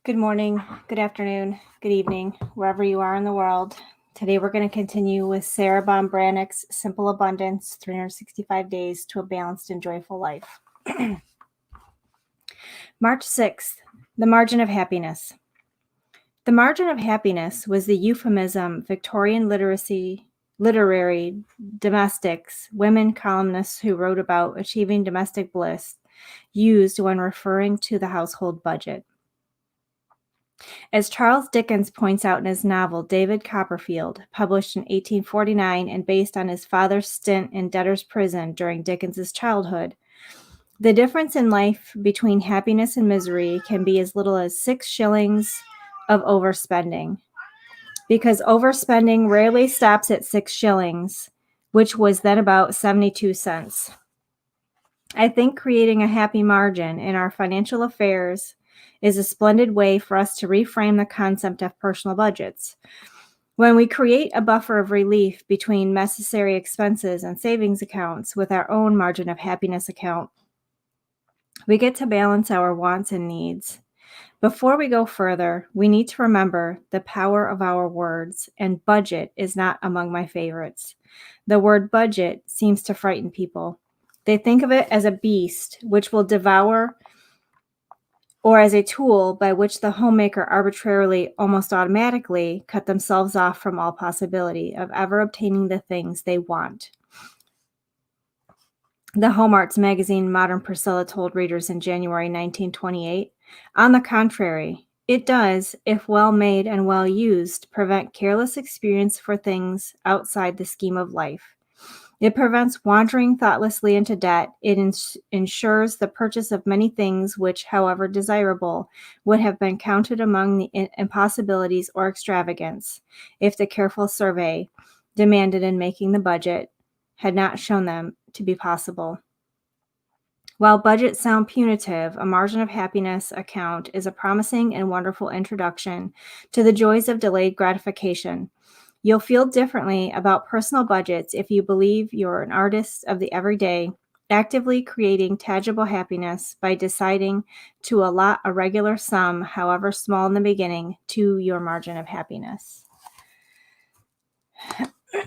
Good morning, good afternoon, good evening, wherever you are in the world. Today we're going to continue with Sarah Bombranick's Simple Abundance, 365 Days to a Balanced and Joyful Life. March 6th, the margin of happiness. The margin of happiness was the euphemism Victorian literary domestics, women columnists who wrote about achieving domestic bliss, used when referring to the household budget. As Charles Dickens points out in his novel David Copperfield, published in 1849 and based on his father's stint in debtor's prison during Dickens's childhood, the difference in life between happiness and misery can be as little as 6 shillings of overspending. Because overspending rarely stops at 6 shillings, which was then about 72 cents. I think creating a happy margin in our financial affairs is a splendid way for us to reframe the concept of personal budgets. When we create a buffer of relief between necessary expenses and savings accounts with our own margin of happiness account, we get to balance our wants and needs. Before we go further, we need to remember the power of our words, and budget is not among my favorites. The word budget seems to frighten people. They think of it as a beast which will devour, or as a tool by which the homemaker arbitrarily, almost automatically, cut themselves off from all possibility of ever obtaining the things they want. The Home Arts magazine Modern Priscilla told readers in January 1928, on the contrary, it does, if well made and well used, prevent careless experience for things outside the scheme of life. It prevents wandering thoughtlessly into debt. It ensures the purchase of many things which, however desirable, would have been counted among the impossibilities or extravagance if the careful survey demanded in making the budget had not shown them to be possible. While budgets sound punitive, a margin of happiness account is a promising and wonderful introduction to the joys of delayed gratification. You'll feel differently about personal budgets if you believe you're an artist of the everyday, actively creating tangible happiness by deciding to allot a regular sum, however small in the beginning, to your margin of happiness.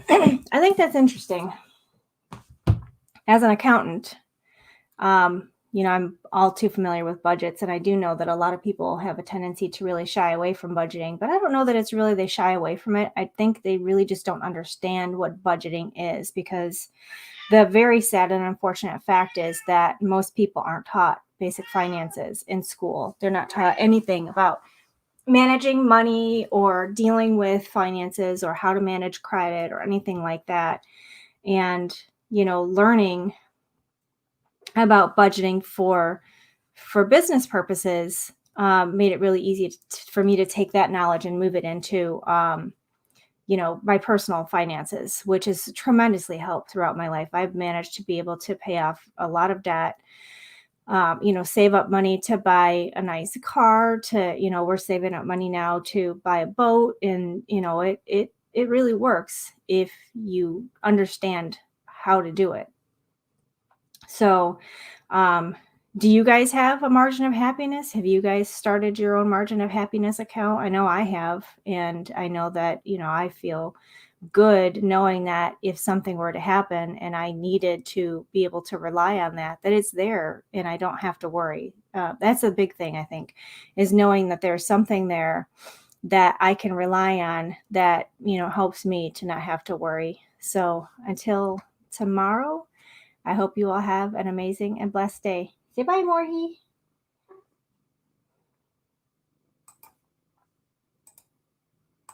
I think that's interesting. As an accountant, I'm all too familiar with budgets, and I do know that a lot of people have a tendency to really shy away from budgeting, but I don't know that it's really they shy away from it. I think they really just don't understand what budgeting is, because the very sad and unfortunate fact is that most people aren't taught basic finances in school. They're not taught anything about managing money or dealing with finances or how to manage credit or anything like that. And, learning about budgeting for business purposes made it really easy for me to take that knowledge and move it into my personal finances, which has tremendously helped throughout my life. I've managed to be able to pay off a lot of debt, save up money to buy a nice car, to, we're saving up money now to buy a boat. And, it really works if you understand how to do it. So, do you guys have a margin of happiness? Have you guys started your own margin of happiness account? I know I have, and I know that, I feel good knowing that if something were to happen and I needed to be able to rely on that it's there and I don't have to worry. That's a big thing, I think, is knowing that there's something there that I can rely on that, helps me to not have to worry. So until tomorrow, I hope you all have an amazing and blessed day. Say bye, Morgie.